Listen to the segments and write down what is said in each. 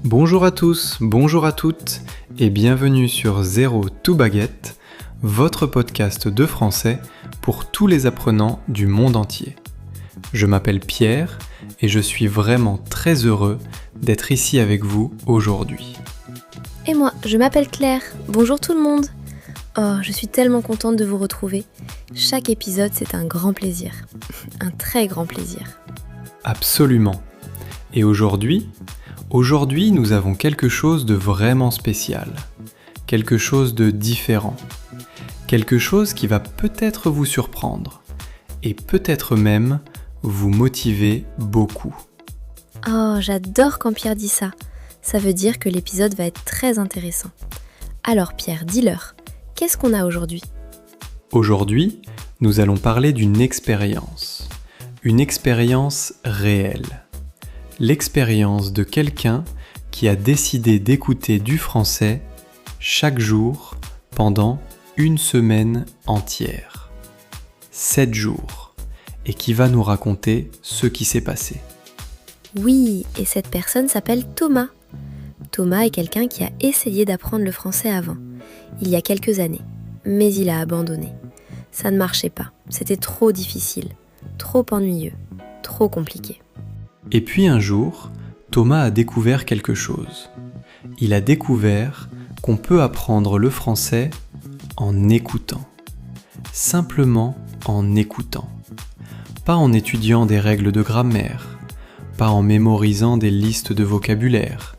Bonjour à tous, bonjour à toutes et bienvenue sur Zéro to Baguette, votre podcast de français pour tous les apprenants du monde entier. Je m'appelle Pierre et je suis vraiment très heureux d'être ici avec vous aujourd'hui. Et moi, je m'appelle Claire. Bonjour tout le monde. Oh, je suis tellement contente de vous retrouver. Chaque épisode, c'est un grand plaisir. Un très grand plaisir. Absolument. Et aujourd'hui, nous avons quelque chose de vraiment spécial. Quelque chose de différent. Quelque chose qui va peut-être vous surprendre. Et peut-être même vous motiver beaucoup. Oh, j'adore quand Pierre dit ça. Ça veut dire que l'épisode va être très intéressant. Alors Pierre, dis-leur, qu'est-ce qu'on a aujourd'hui ? Aujourd'hui, nous allons parler d'une expérience. Une expérience réelle. L'expérience de quelqu'un qui a décidé d'écouter du français chaque jour pendant une semaine entière. 7 jours. Et qui va nous raconter ce qui s'est passé. Oui, et cette personne s'appelle Thomas. Thomas est quelqu'un qui a essayé d'apprendre le français avant, il y a quelques années, mais il a abandonné. Ça ne marchait pas, c'était trop difficile, trop ennuyeux, trop compliqué. Et puis un jour, Thomas a découvert quelque chose. Il a découvert qu'on peut apprendre le français en écoutant. Simplement en écoutant. Pas en étudiant des règles de grammaire, pas en mémorisant des listes de vocabulaire,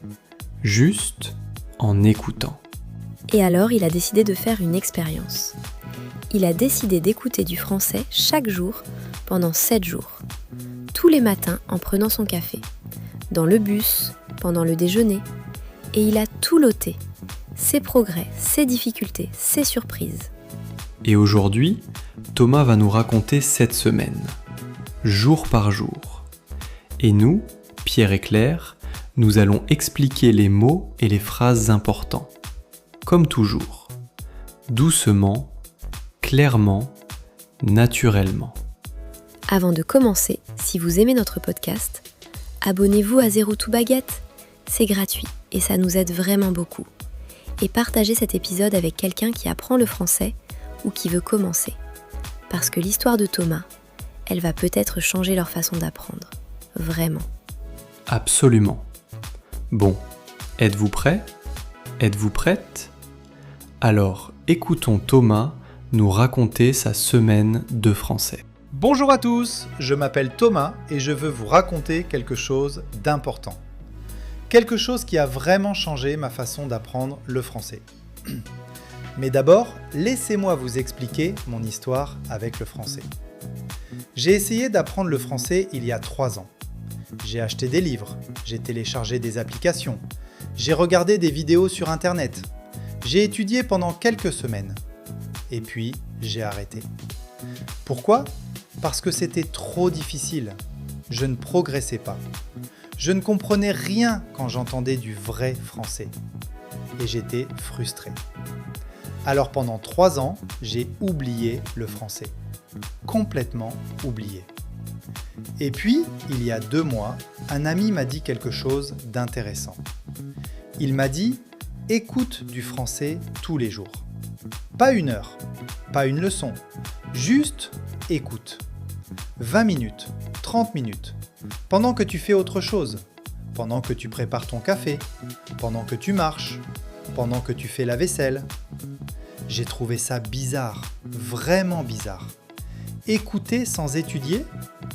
juste en écoutant. Et alors, il a décidé de faire une expérience. Il a décidé d'écouter du français chaque jour pendant 7 jours. Tous les matins en prenant son café, dans le bus, pendant le déjeuner. Et il a tout noté, ses progrès, ses difficultés, ses surprises. Et aujourd'hui, Thomas va nous raconter cette semaine, jour par jour. Et nous, Pierre et Claire, nous allons expliquer les mots et les phrases importants. Comme toujours, doucement, clairement, naturellement. Avant de commencer, si vous aimez notre podcast, abonnez-vous à Zéro to Baguette. C'est gratuit et ça nous aide vraiment beaucoup. Et partagez cet épisode avec quelqu'un qui apprend le français ou qui veut commencer. Parce que l'histoire de Thomas, elle va peut-être changer leur façon d'apprendre. Vraiment. Absolument. Bon, êtes-vous prêts ? Êtes-vous prête ? Alors, écoutons Thomas nous raconter sa semaine de français. Bonjour à tous, je m'appelle Thomas et je veux vous raconter quelque chose d'important. Quelque chose qui a vraiment changé ma façon d'apprendre le français. Mais d'abord, laissez-moi vous expliquer mon histoire avec le français. J'ai essayé d'apprendre le français il y a 3 ans. J'ai acheté des livres, j'ai téléchargé des applications, j'ai regardé des vidéos sur internet, j'ai étudié pendant quelques semaines. Et puis, j'ai arrêté. Pourquoi ? Parce que c'était trop difficile. Je ne progressais pas. Je ne comprenais rien quand j'entendais du vrai français. Et j'étais frustré. Alors pendant 3 ans, j'ai oublié le français. Complètement oublié. Et puis, il y a 2 mois, un ami m'a dit quelque chose d'intéressant. Il m'a dit « Écoute du français tous les jours ». Pas 1 heure, pas une leçon, juste écoute. 20 minutes, 30 minutes, pendant que tu fais autre chose, pendant que tu prépares ton café, pendant que tu marches, pendant que tu fais la vaisselle. J'ai trouvé ça bizarre, vraiment bizarre. Écouter sans étudier,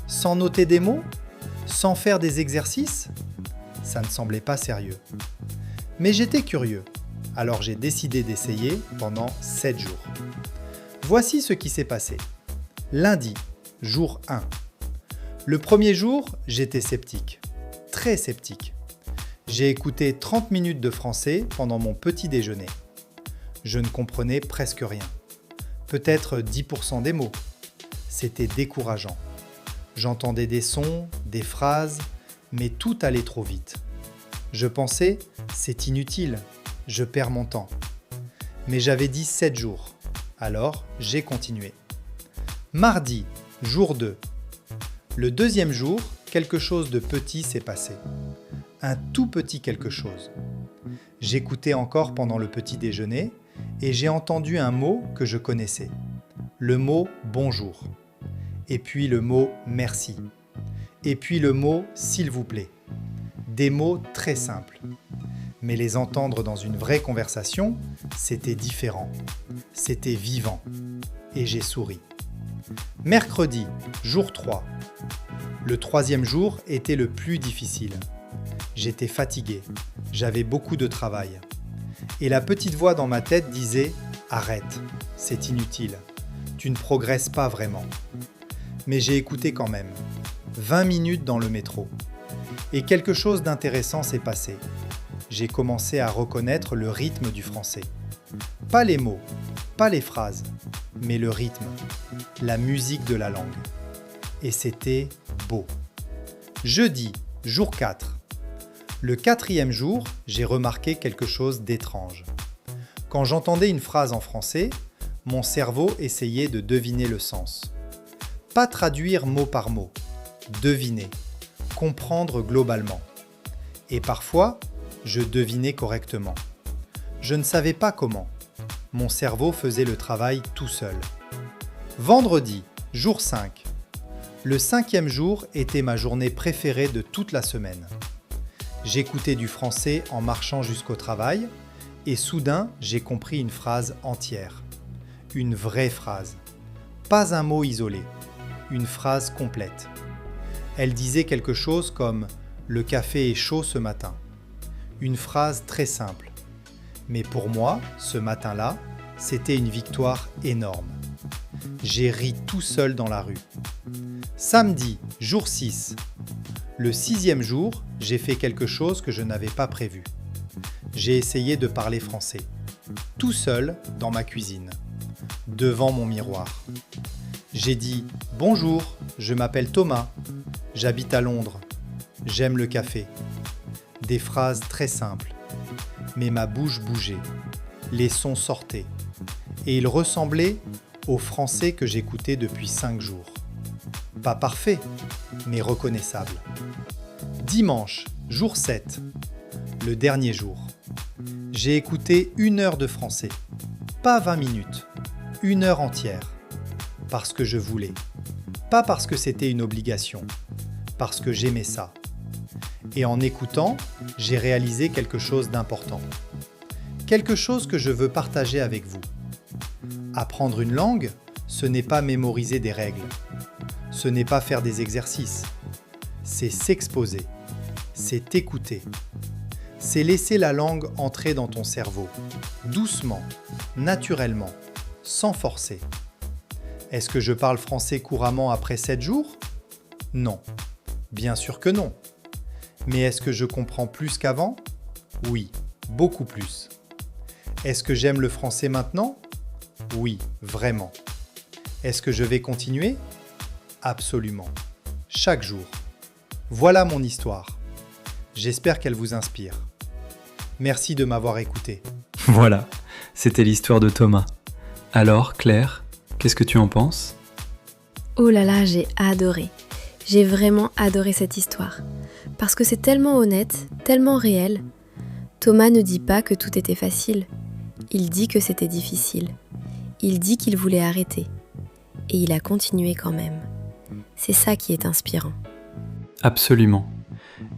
sans noter des mots, sans faire des exercices, ça ne semblait pas sérieux. Mais j'étais curieux, alors j'ai décidé d'essayer pendant 7 jours. Voici ce qui s'est passé. Lundi, jour 1. Le premier jour, j'étais sceptique, très sceptique. J'ai écouté 30 minutes de français pendant mon petit déjeuner. Je ne comprenais presque rien. Peut-être 10% des mots. C'était décourageant. J'entendais des sons, des phrases, mais tout allait trop vite. Je pensais, c'est inutile, je perds mon temps. Mais j'avais dit 7 jours, alors j'ai continué. Mardi, jour 2. Le deuxième jour, quelque chose de petit s'est passé. un tout petit quelque chose. J'écoutais encore pendant le petit déjeuner et j'ai entendu un mot que je connaissais. Le mot « bonjour ». Et puis le mot « merci ». Et puis le mot « s'il vous plaît ». Des mots très simples. Mais les entendre dans une vraie conversation, c'était différent. C'était vivant. Et j'ai souri. Mercredi, jour 3. Le 3e jour était le plus difficile. J'étais fatigué. J'avais beaucoup de travail. Et la petite voix dans ma tête disait « Arrête, c'est inutile. Tu ne progresses pas vraiment. » Mais j'ai écouté quand même. 20 minutes dans le métro. Et quelque chose d'intéressant s'est passé. J'ai commencé à reconnaître le rythme du français. Pas les mots, pas les phrases, mais le rythme, la musique de la langue. Et c'était beau. Jeudi, jour 4. Le 4e jour, j'ai remarqué quelque chose d'étrange. Quand j'entendais une phrase en français, mon cerveau essayait de deviner le sens. Pas traduire mot par mot, deviner, comprendre globalement. Et parfois, je devinais correctement. Je ne savais pas comment. Mon cerveau faisait le travail tout seul. Vendredi, jour 5. Le 5e jour était ma journée préférée de toute la semaine. J'écoutais du français en marchant jusqu'au travail et soudain, j'ai compris une phrase entière. Une vraie phrase. Pas un mot isolé. Une phrase complète. Elle disait quelque chose comme « Le café est chaud ce matin ». Une phrase très simple. Mais pour moi, ce matin-là, c'était une victoire énorme. J'ai ri tout seul dans la rue. Samedi, jour 6. Le 6e jour, j'ai fait quelque chose que je n'avais pas prévu. J'ai essayé de parler français. Tout seul dans ma cuisine. Devant mon miroir. J'ai dit « Bonjour, je m'appelle Thomas. J'habite à Londres. J'aime le café. » Des phrases très simples. Mais ma bouche bougeait. Les sons sortaient. Et ils ressemblaient au français que j'écoutais depuis 5 jours. Pas parfait, mais reconnaissable. Dimanche, jour 7. Le dernier jour. J'ai écouté 1 heure de français. Pas 20 minutes. 1 heure entière. Parce que je voulais. Pas parce que c'était une obligation. Parce que j'aimais ça. Et en écoutant, j'ai réalisé quelque chose d'important. Quelque chose que je veux partager avec vous. Apprendre une langue, ce n'est pas mémoriser des règles. Ce n'est pas faire des exercices. C'est s'exposer. C'est écouter. C'est laisser la langue entrer dans ton cerveau. Doucement, naturellement, sans forcer. Est-ce que je parle français couramment après 7 jours ? Non. Bien sûr que non. Mais est-ce que je comprends plus qu'avant ? Oui, beaucoup plus. Est-ce que j'aime le français maintenant ? Oui, vraiment. Est-ce que je vais continuer ? Absolument. Chaque jour. Voilà mon histoire. J'espère qu'elle vous inspire. Merci de m'avoir écouté. Voilà, c'était l'histoire de Thomas. Alors, Claire, qu'est-ce que tu en penses ? Oh là là, j'ai adoré. J'ai vraiment adoré cette histoire. Parce que c'est tellement honnête, tellement réel. Thomas ne dit pas que tout était facile. Il dit que c'était difficile. Il dit qu'il voulait arrêter. Et il a continué quand même. C'est ça qui est inspirant. Absolument.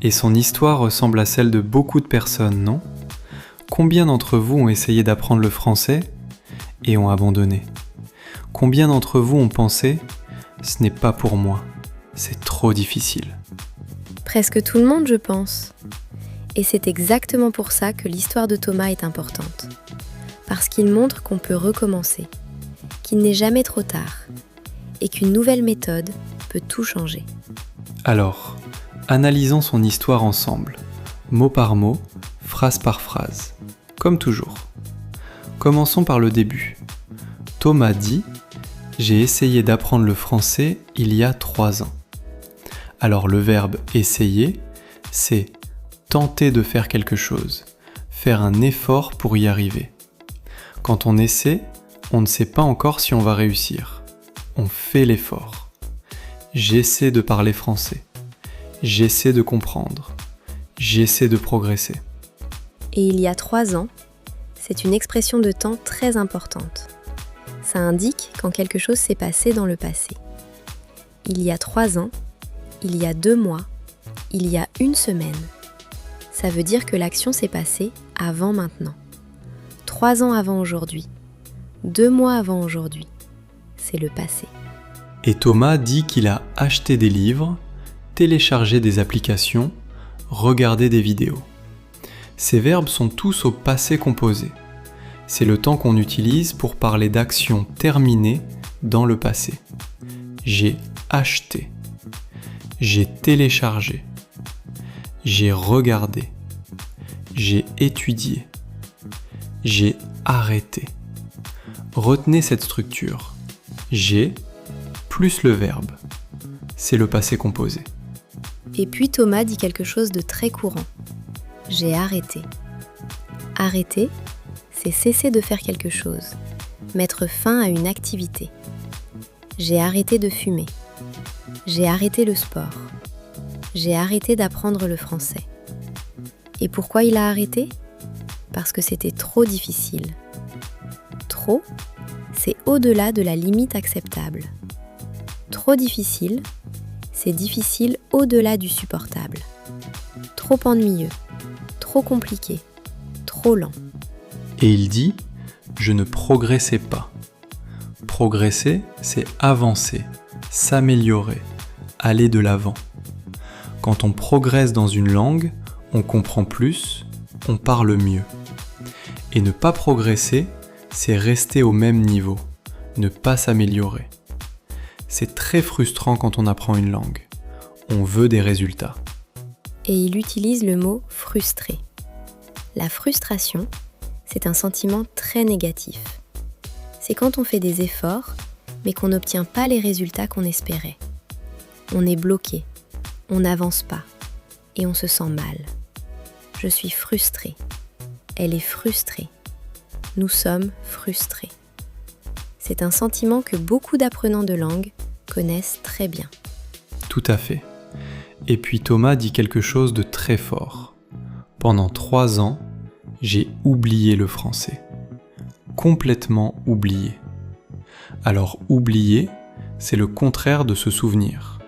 Et son histoire ressemble à celle de beaucoup de personnes, non ? Combien d'entre vous ont essayé d'apprendre le français et ont abandonné ? Combien d'entre vous ont pensé « ce n'est pas pour moi, c'est trop difficile ». Presque tout le monde, je pense. Et c'est exactement pour ça que l'histoire de Thomas est importante. Parce qu'il montre qu'on peut recommencer, qu'il n'est jamais trop tard, et qu'une nouvelle méthode peut tout changer. Alors, analysons son histoire ensemble, mot par mot, phrase par phrase, comme toujours. Commençons par le début. Thomas dit « J'ai essayé d'apprendre le français il y a 3 ans ». Alors le verbe « essayer », c'est tenter de faire quelque chose, faire un effort pour y arriver. Quand on essaie, on ne sait pas encore si on va réussir. On fait l'effort. J'essaie de parler français. J'essaie de comprendre. J'essaie de progresser. Et il y a 3 ans, c'est une expression de temps très importante. Ça indique quand quelque chose s'est passé dans le passé. Il y a 3 ans, il y a 2 mois, il y a 1 semaine. Ça veut dire que l'action s'est passée avant maintenant. 3 ans avant aujourd'hui. 2 mois avant aujourd'hui. C'est le passé. Et Thomas dit qu'il a acheté des livres, téléchargé des applications, regardé des vidéos. Ces verbes sont tous au passé composé. C'est le temps qu'on utilise pour parler d'actions terminées dans le passé. J'ai acheté. J'ai téléchargé. J'ai regardé. J'ai étudié. J'ai arrêté. Retenez cette structure. J'ai plus le verbe. C'est le passé composé. Et puis Thomas dit quelque chose de très courant. J'ai arrêté. Arrêter, c'est cesser de faire quelque chose, mettre fin à une activité. J'ai arrêté de fumer. J'ai arrêté le sport. J'ai arrêté d'apprendre le français. Et pourquoi il a arrêté ? Parce que c'était trop difficile. Trop, c'est au-delà de la limite acceptable. Trop difficile, c'est difficile au-delà du supportable. Trop ennuyeux, trop compliqué, trop lent. Et il dit « Je ne progressais pas ». Progresser, c'est avancer, s'améliorer, aller de l'avant. Quand on progresse dans une langue, on comprend plus, on parle mieux. Et ne pas progresser, c'est rester au même niveau, ne pas s'améliorer. C'est très frustrant quand on apprend une langue. On veut des résultats. Et il utilise le mot « frustré ». La frustration, c'est un sentiment très négatif. C'est quand on fait des efforts, mais qu'on n'obtient pas les résultats qu'on espérait. On est bloqué, on n'avance pas, et on se sent mal. Je suis frustré. Elle est frustrée. Nous sommes frustrés. C'est un sentiment que beaucoup d'apprenants de langue connaissent très bien. Tout à fait. Et puis Thomas dit quelque chose de très fort. Pendant 3 ans, j'ai oublié le français. Complètement oublié. Alors oublier, c'est le contraire de se souvenir.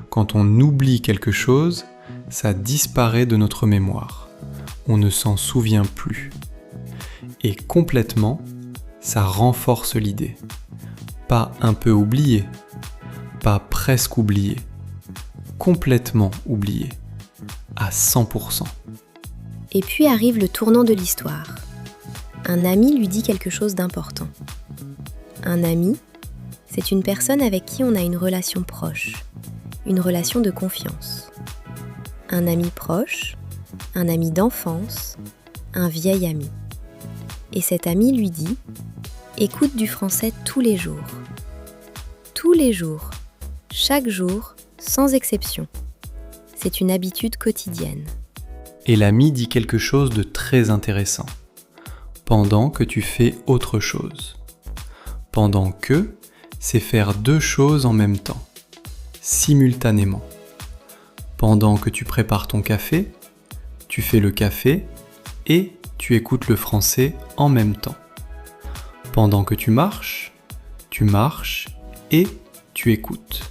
Quand on oublie quelque chose, ça disparaît de notre mémoire. On ne s'en souvient plus. Et complètement, ça renforce l'idée. Pas un peu oublié, pas presque oublié, complètement oublié, à 100%. Et puis arrive le tournant de l'histoire. Un ami lui dit quelque chose d'important. Un ami, c'est une personne avec qui on a une relation proche, une relation de confiance. Un ami proche, un ami d'enfance, un vieil ami. Et cet ami lui dit « Écoute du français tous les jours. Tous les jours, chaque jour, sans exception. C'est une habitude quotidienne. » Et l'ami dit quelque chose de très intéressant. Pendant que tu fais autre chose. Pendant que, c'est faire 2 choses en même temps, simultanément. Pendant que tu prépares ton café, tu fais le café et tu écoutes le français en même temps. Pendant que tu marches et tu écoutes.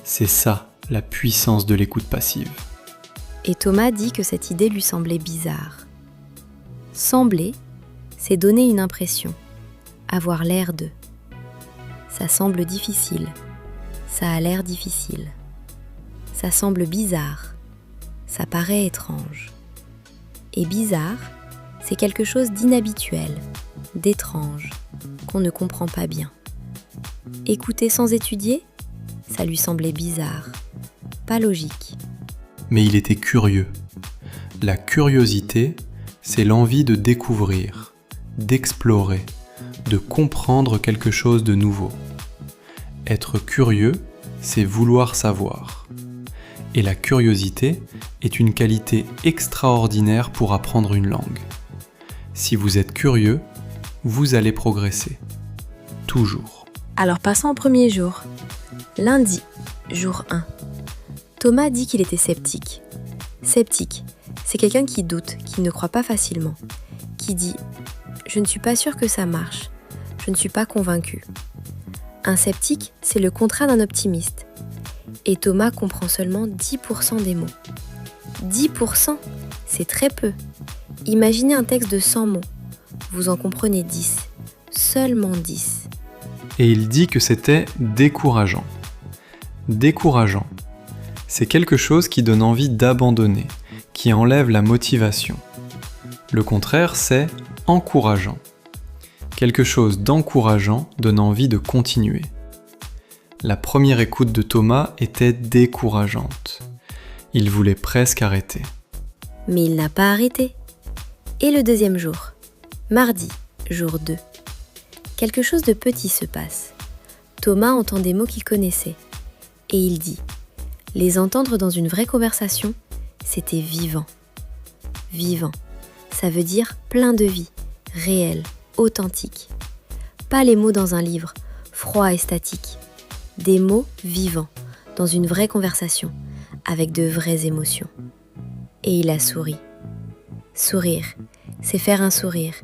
C'est ça, la puissance de l'écoute passive. Et Thomas dit que cette idée lui semblait bizarre. Sembler, c'est donner une impression, avoir l'air de. Ça semble difficile, ça a l'air difficile. Ça semble bizarre, ça paraît étrange. Et bizarre, c'est quelque chose d'inhabituel, d'étrange, qu'on ne comprend pas bien. Écouter sans étudier, ça lui semblait bizarre, pas logique. Mais il était curieux. La curiosité, c'est l'envie de découvrir, d'explorer, de comprendre quelque chose de nouveau. Être curieux, c'est vouloir savoir. Et la curiosité est une qualité extraordinaire pour apprendre une langue. Si vous êtes curieux, vous allez progresser. Toujours. Alors passons au premier jour. Lundi, jour 1. Thomas dit qu'il était sceptique. Sceptique, C'est quelqu'un qui doute, qui ne croit pas facilement, qui dit « Je ne suis pas sûr que ça marche, je ne suis pas convaincu ». Un sceptique, c'est le contraire d'un optimiste. Et Thomas comprend seulement 10% des mots. 10%, c'est très peu. Imaginez un texte de 100 mots. Vous en comprenez 10. Seulement 10. Et il dit que c'était décourageant. Décourageant, c'est quelque chose qui donne envie d'abandonner, qui enlève la motivation. Le contraire, c'est encourageant. Quelque chose d'encourageant donne envie de continuer. La première écoute de Thomas était décourageante. Il voulait presque arrêter. Mais il n'a pas arrêté. Et le deuxième jour, mardi, jour 2. Quelque chose de petit se passe. Thomas entend des mots qu'il connaissait. Et il dit, les entendre dans une vraie conversation, c'était vivant. Vivant, ça veut dire plein de vie, réel, authentique. Pas les mots dans un livre, froid et statique. Des mots vivants, dans une vraie conversation, avec de vraies émotions. Et il a souri. Sourire, c'est faire un sourire,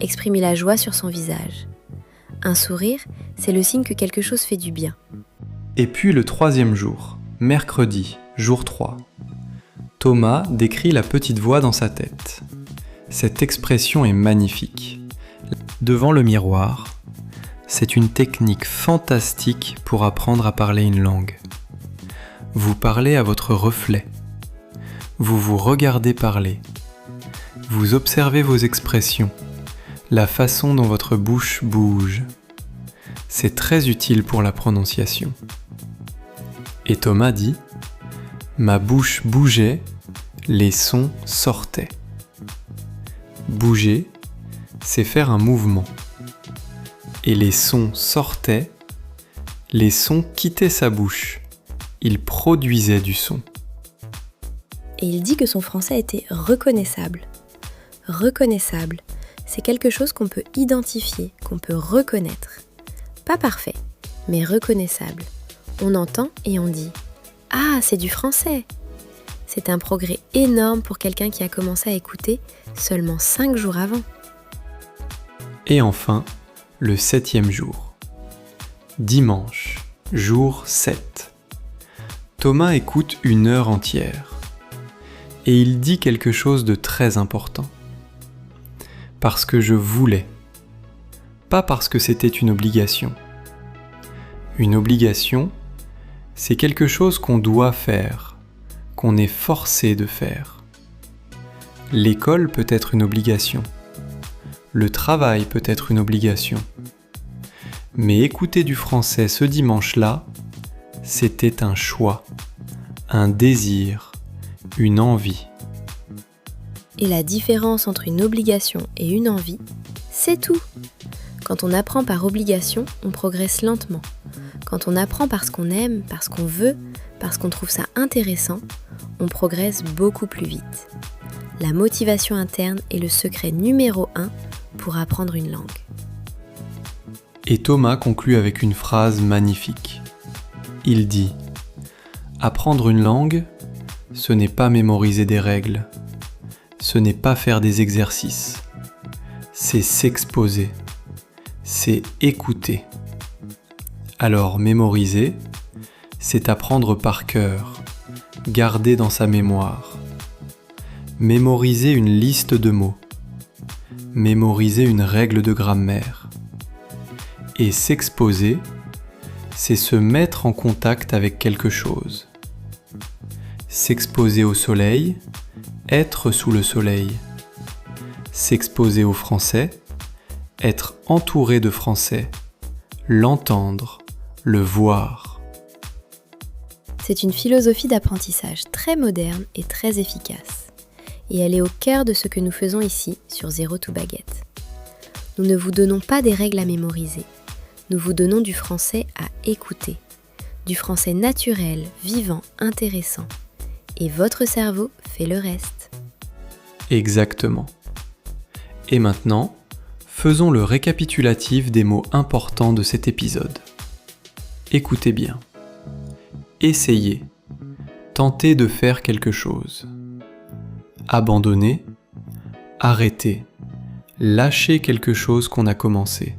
exprimer la joie sur son visage. Un sourire, c'est le signe que quelque chose fait du bien. Et puis le troisième jour, mercredi, jour 3. Thomas décrit la petite voix dans sa tête. Cette expression est magnifique. Devant le miroir, c'est une technique fantastique pour apprendre à parler une langue. Vous parlez à votre reflet. Vous vous regardez parler. Vous observez vos expressions, la façon dont votre bouche bouge. C'est très utile pour la prononciation. Et Thomas dit « Ma bouche bougeait, les sons sortaient. » Bouger, c'est faire un mouvement. Et les sons sortaient, les sons quittaient sa bouche. Il produisait du son. Et il dit que son français était reconnaissable. Reconnaissable, c'est quelque chose qu'on peut identifier, qu'on peut reconnaître. Pas parfait, mais reconnaissable. On entend et on dit « Ah, c'est du français !» C'est un progrès énorme pour quelqu'un qui a commencé à écouter seulement 5 jours avant. Et enfin, le 7e jour. Dimanche, jour 7. Thomas écoute 1 heure entière. Et il dit quelque chose de très important. Parce que je voulais. Pas parce que c'était une obligation. Une obligation, c'est quelque chose qu'on doit faire, qu'on est forcé de faire. L'école peut être une obligation. Le travail peut être une obligation. Mais écouter du français ce dimanche-là, c'était un choix, un désir, une envie. Et la différence entre une obligation et une envie, c'est tout. Quand on apprend par obligation, on progresse lentement. Quand on apprend parce qu'on aime, parce qu'on veut, parce qu'on trouve ça intéressant, on progresse beaucoup plus vite. La motivation interne est le secret numéro 1 pour apprendre une langue. Et Thomas conclut avec une phrase magnifique. Il dit « Apprendre une langue, ce n'est pas mémoriser des règles, ce n'est pas faire des exercices, c'est s'exposer, c'est écouter. Alors mémoriser, c'est apprendre par cœur, garder dans sa mémoire. Mémoriser une liste de mots, mémoriser une règle de grammaire. Et s'exposer, c'est se mettre en contact avec quelque chose. S'exposer au soleil, être sous le soleil. S'exposer au français, être entouré de français, l'entendre, le voir. C'est une philosophie d'apprentissage très moderne et très efficace. Et elle est au cœur de ce que nous faisons ici sur Zero to Baguette. Nous ne vous donnons pas des règles à mémoriser. Nous vous donnons du français à écouter. Du français naturel, vivant, intéressant. Et votre cerveau fait le reste. Exactement. Et maintenant, faisons le récapitulatif des mots importants de cet épisode. Écoutez bien. Essayez. Tentez de faire quelque chose. abandonner, arrêter, lâcher quelque chose qu'on a commencé.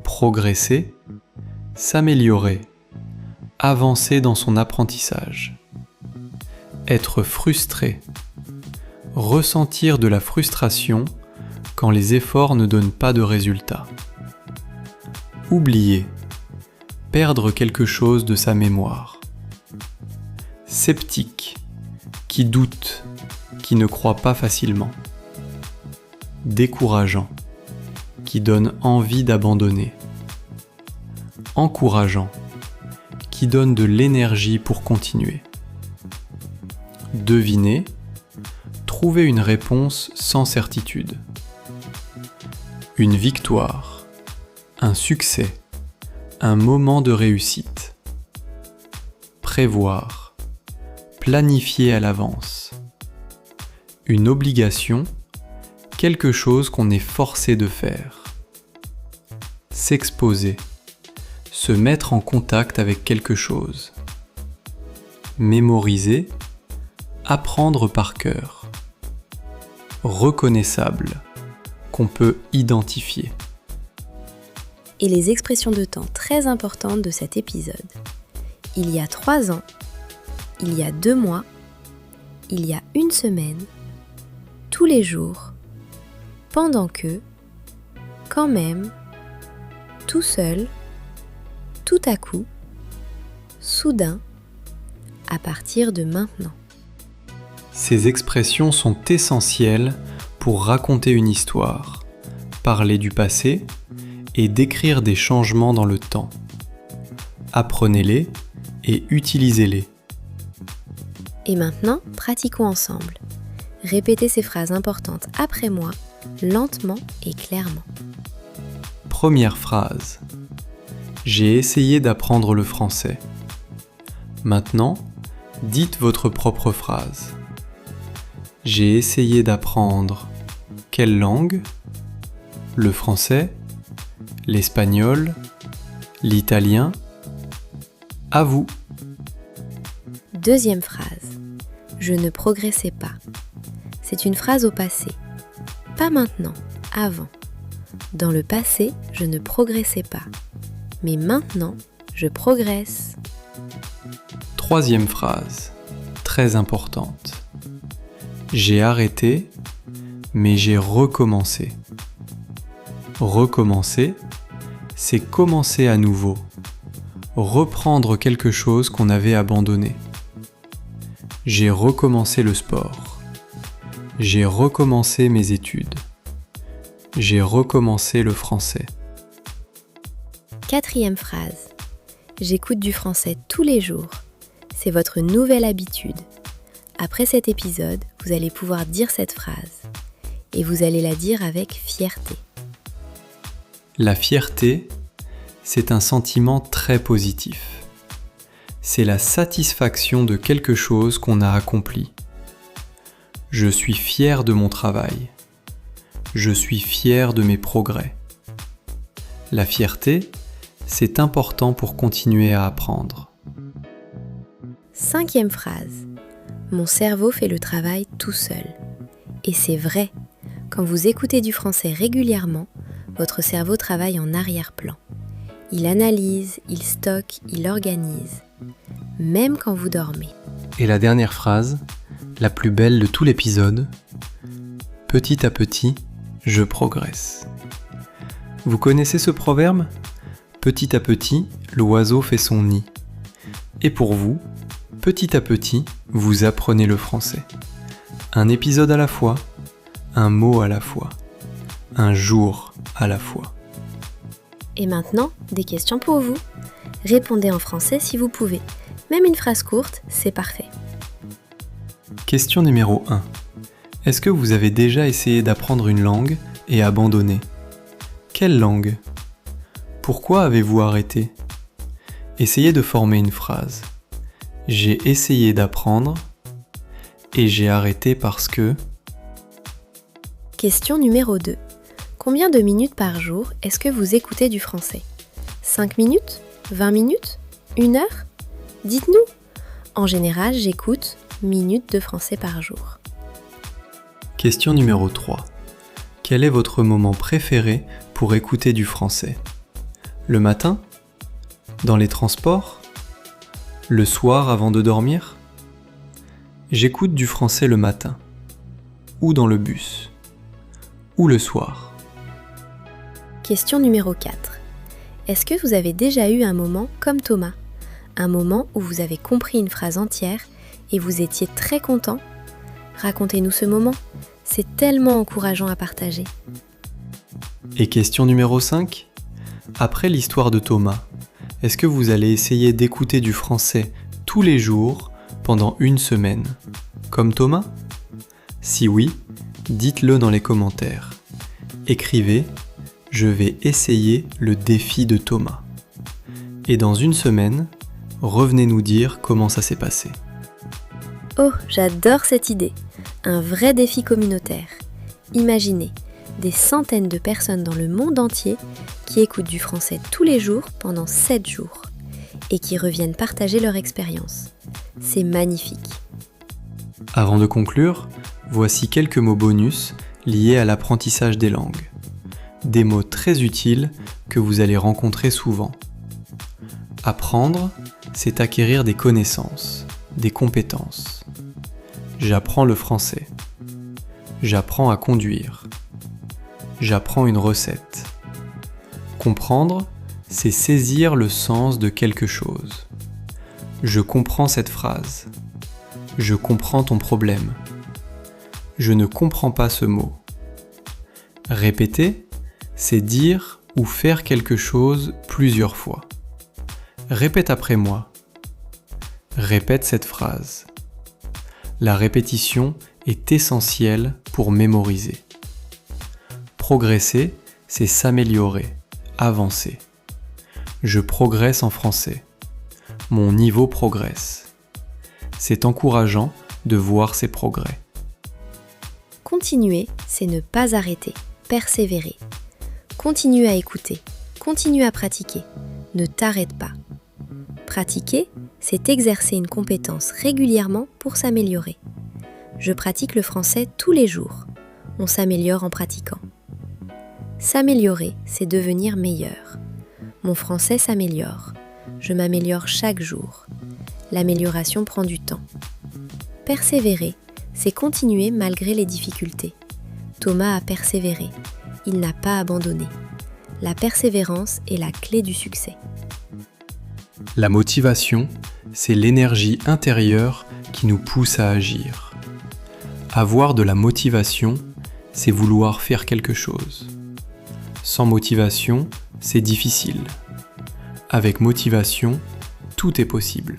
Progresser, s'améliorer, avancer dans son apprentissage. Être frustré, ressentir de la frustration quand les efforts ne donnent pas de résultat. Oublier, perdre quelque chose de sa mémoire. Sceptique, qui doute, qui ne croit pas facilement. Décourageant, qui donne envie d'abandonner. Encourageant, qui donne de l'énergie pour continuer. Deviner, trouver une réponse sans certitude. Une victoire, un succès, un moment de réussite. Prévoir, planifier à l'avance. Une obligation, quelque chose qu'on est forcé de faire. S'exposer, se mettre en contact avec quelque chose. Mémoriser, apprendre par cœur. Reconnaissable, qu'on peut identifier. Et les expressions de temps très importantes de cet épisode. Il y a 3 ans, il y a 2 mois, il y a 1 semaine, tous les jours, pendant que, quand même, tout seul, tout à coup, soudain, à partir de maintenant. Ces expressions sont essentielles pour raconter une histoire, parler du passé et décrire des changements dans le temps. Apprenez-les et utilisez-les. Et maintenant, pratiquons ensemble. Répétez ces phrases importantes après moi, lentement et clairement. Première phrase. J'ai essayé d'apprendre le français. Maintenant, dites votre propre phrase. J'ai essayé d'apprendre quelle langue ? Le français ? L'espagnol ? L'italien ? À vous. Deuxième phrase. Je ne progressais pas. C'est une phrase au passé. Pas maintenant, avant. Dans le passé, je ne progressais pas. Mais maintenant, je progresse. Troisième phrase, très importante. J'ai arrêté, mais j'ai recommencé. Recommencer, c'est commencer à nouveau. Reprendre quelque chose qu'on avait abandonné. J'ai recommencé le sport. J'ai recommencé mes études. J'ai recommencé le français. Quatrième phrase. J'écoute du français tous les jours. C'est votre nouvelle habitude. Après cet épisode, vous allez pouvoir dire cette phrase. Et vous allez la dire avec fierté. La fierté, c'est un sentiment très positif. C'est la satisfaction de quelque chose qu'on a accompli. Je suis fier de mon travail. Je suis fier de mes progrès. La fierté, c'est important pour continuer à apprendre. Cinquième phrase. Mon cerveau fait le travail tout seul. Et c'est vrai, quand vous écoutez du français régulièrement, votre cerveau travaille en arrière-plan. Il analyse, il stocke, il organise. Même quand vous dormez. Et la dernière phrase, la plus belle de tout l'épisode. Petit à petit, je progresse. Vous connaissez ce proverbe ? Petit à petit, l'oiseau fait son nid. Et pour vous, petit à petit, vous apprenez le français. Un épisode à la fois, un mot à la fois, un jour à la fois. Et maintenant, des questions pour vous. Répondez en français si vous pouvez. Même une phrase courte, c'est parfait. Question numéro 1. Est-ce que vous avez déjà essayé d'apprendre une langue et abandonné ? Quelle langue ? Pourquoi avez-vous arrêté ? Essayez de former une phrase. J'ai essayé d'apprendre et j'ai arrêté parce que... Question numéro 2. Combien de minutes par jour est-ce que vous écoutez du français ? 5 minutes ? 20 minutes ? 1 heure ? Dites-nous. En général, j'écoute minutes de français par jour. Question numéro 3. Quel est votre moment préféré pour écouter du français ? Le matin ? Dans les transports ? Le soir avant de dormir ? J'écoute du français le matin. Ou dans le bus. Ou le soir. Question numéro 4. Est-ce que vous avez déjà eu un moment comme Thomas ? Un moment où vous avez compris une phrase entière et vous étiez très content ? Racontez-nous ce moment, c'est tellement encourageant à partager. Et question numéro 5. Après l'histoire de Thomas, est-ce que vous allez essayer d'écouter du français tous les jours pendant une semaine, comme Thomas ? Si oui, dites-le dans les commentaires. Écrivez « Je vais essayer le défi de Thomas ». Et dans une semaine, revenez nous dire comment ça s'est passé. Oh, j'adore cette idée. Un vrai défi communautaire. Imaginez, des centaines de personnes dans le monde entier qui écoutent du français tous les jours pendant 7 jours et qui reviennent partager leur expérience. C'est magnifique. Avant de conclure, voici quelques mots bonus liés à l'apprentissage des langues. Des mots très utiles que vous allez rencontrer souvent. Apprendre, c'est acquérir des connaissances, des compétences. J'apprends le français. J'apprends à conduire. J'apprends une recette. Comprendre, c'est saisir le sens de quelque chose. Je comprends cette phrase. Je comprends ton problème. Je ne comprends pas ce mot. Répéter, c'est dire ou faire quelque chose plusieurs fois. Répète après moi. Répète cette phrase. La répétition est essentielle pour mémoriser. Progresser, c'est s'améliorer, avancer. Je progresse en français. Mon niveau progresse. C'est encourageant de voir ces progrès. Continuer, c'est ne pas arrêter, persévérer. Continue à écouter, continue à pratiquer, ne t'arrête pas. Pratiquer, c'est exercer une compétence régulièrement pour s'améliorer. Je pratique le français tous les jours. On s'améliore en pratiquant. S'améliorer, c'est devenir meilleur. Mon français s'améliore. Je m'améliore chaque jour. L'amélioration prend du temps. Persévérer, c'est continuer malgré les difficultés. Thomas a persévéré. Il n'a pas abandonné. La persévérance est la clé du succès. La motivation, c'est l'énergie intérieure qui nous pousse à agir. Avoir de la motivation, c'est vouloir faire quelque chose. Sans motivation, c'est difficile. Avec motivation, tout est possible.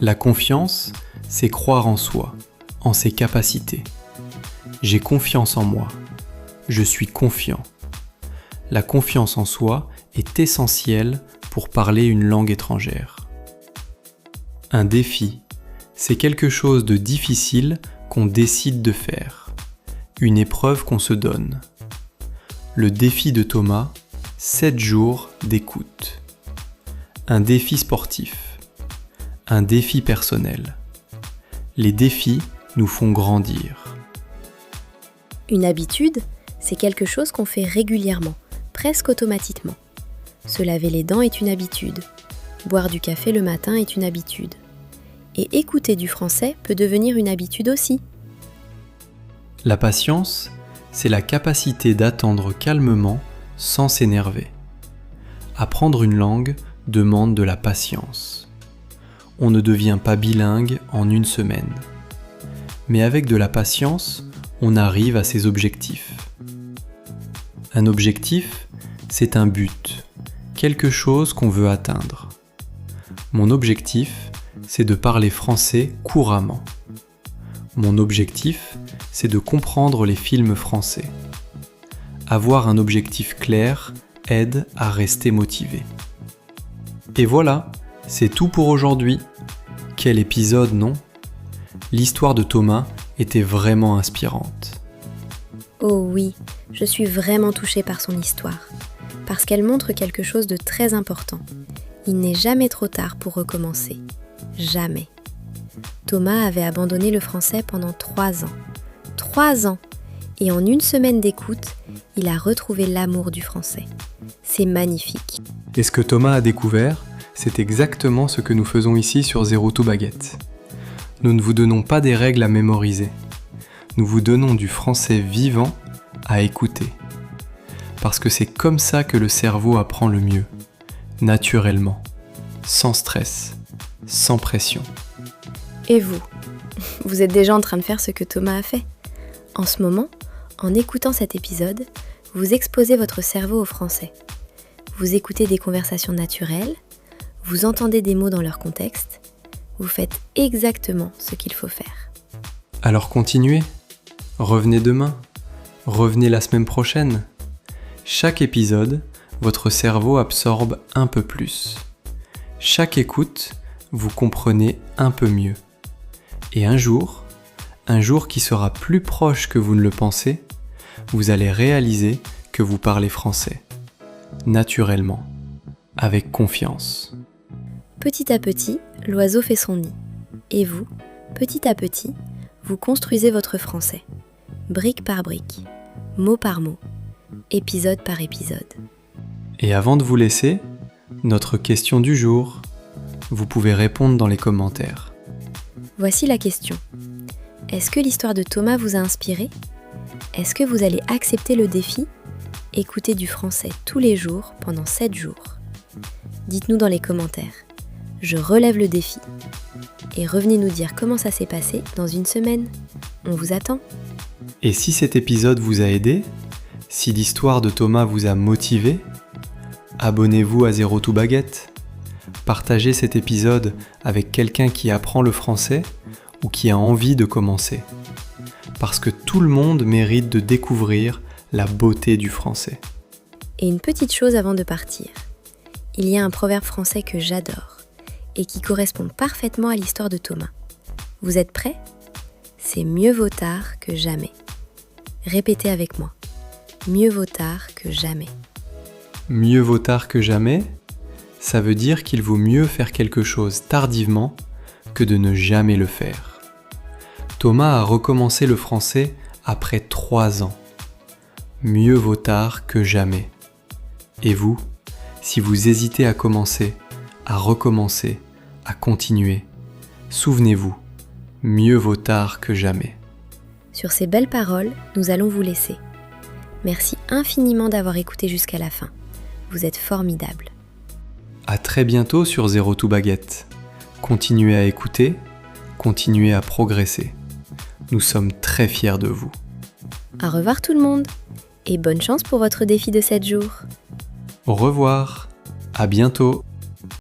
La confiance, c'est croire en soi, en ses capacités. J'ai confiance en moi. Je suis confiant. La confiance en soi est essentielle pour parler une langue étrangère. Un défi, c'est quelque chose de difficile qu'on décide de faire. Une épreuve qu'on se donne. Le défi de Thomas, 7 jours d'écoute. Un défi sportif. Un défi personnel. Les défis nous font grandir. Une habitude, c'est quelque chose qu'on fait régulièrement, presque automatiquement. Se laver les dents est une habitude. Boire du café le matin est une habitude. Et écouter du français peut devenir une habitude aussi. La patience, c'est la capacité d'attendre calmement sans s'énerver. Apprendre une langue demande de la patience. On ne devient pas bilingue en une semaine. Mais avec de la patience, on arrive à ses objectifs. Un objectif, c'est un but, quelque chose qu'on veut atteindre. Mon objectif, c'est de parler français couramment. Mon objectif, c'est de comprendre les films français. Avoir un objectif clair aide à rester motivé. Et voilà, c'est tout pour aujourd'hui. Quel épisode, non ? L'histoire de Thomas était vraiment inspirante. Oh oui, je suis vraiment touchée par son histoire, parce qu'elle montre quelque chose de très important. Il n'est jamais trop tard pour recommencer. Jamais. Thomas avait abandonné le français pendant 3 ans. 3 ans et en une semaine d'écoute, il a retrouvé l'amour du français. C'est magnifique. Et ce que Thomas a découvert, c'est exactement ce que nous faisons ici sur Zero to Baguette. Nous ne vous donnons pas des règles à mémoriser. Nous vous donnons du français vivant à écouter. Parce que c'est comme ça que le cerveau apprend le mieux, naturellement, sans stress, sans pression. Et vous ? Vous êtes déjà en train de faire ce que Thomas a fait ? En ce moment, en écoutant cet épisode, vous exposez votre cerveau au français. Vous écoutez des conversations naturelles, vous entendez des mots dans leur contexte, vous faites exactement ce qu'il faut faire. Alors continuez, revenez demain, revenez la semaine prochaine. Chaque épisode, votre cerveau absorbe un peu plus. Chaque écoute, vous comprenez un peu mieux. Et un jour qui sera plus proche que vous ne le pensez, vous allez réaliser que vous parlez français, naturellement, avec confiance. Petit à petit, l'oiseau fait son nid. Et vous, petit à petit, vous construisez votre français, brique par brique, mot par mot, épisode par épisode. Et avant de vous laisser, notre question du jour, vous pouvez répondre dans les commentaires. Voici la question. Est-ce que l'histoire de Thomas vous a inspiré ? Est-ce que vous allez accepter le défi ? Écoutez du français tous les jours pendant 7 jours. Dites-nous dans les commentaires. Je relève le défi. Et revenez nous dire comment ça s'est passé dans une semaine. On vous attend. Et si cet épisode vous a aidé, si l'histoire de Thomas vous a motivé, abonnez-vous à Zero to Baguette. Partagez cet épisode avec quelqu'un qui apprend le français ou qui a envie de commencer. Parce que tout le monde mérite de découvrir la beauté du français. Et une petite chose avant de partir. Il y a un proverbe français que j'adore et qui correspond parfaitement à l'histoire de Thomas. Vous êtes prêts ? C'est mieux vaut tard que jamais. Répétez avec moi. Mieux vaut tard que jamais. Mieux vaut tard que jamais, ça veut dire qu'il vaut mieux faire quelque chose tardivement que de ne jamais le faire. Thomas a recommencé le français après 3 ans. Mieux vaut tard que jamais. Et vous, si vous hésitez à commencer, à recommencer, à continuer, souvenez-vous, mieux vaut tard que jamais. Sur ces belles paroles, nous allons vous laisser. Merci infiniment d'avoir écouté jusqu'à la fin. Vous êtes formidables. À très bientôt sur Zero to Baguette. Continuez à écouter, continuez à progresser. Nous sommes très fiers de vous. Au revoir tout le monde et bonne chance pour votre défi de 7 jours. Au revoir, à bientôt.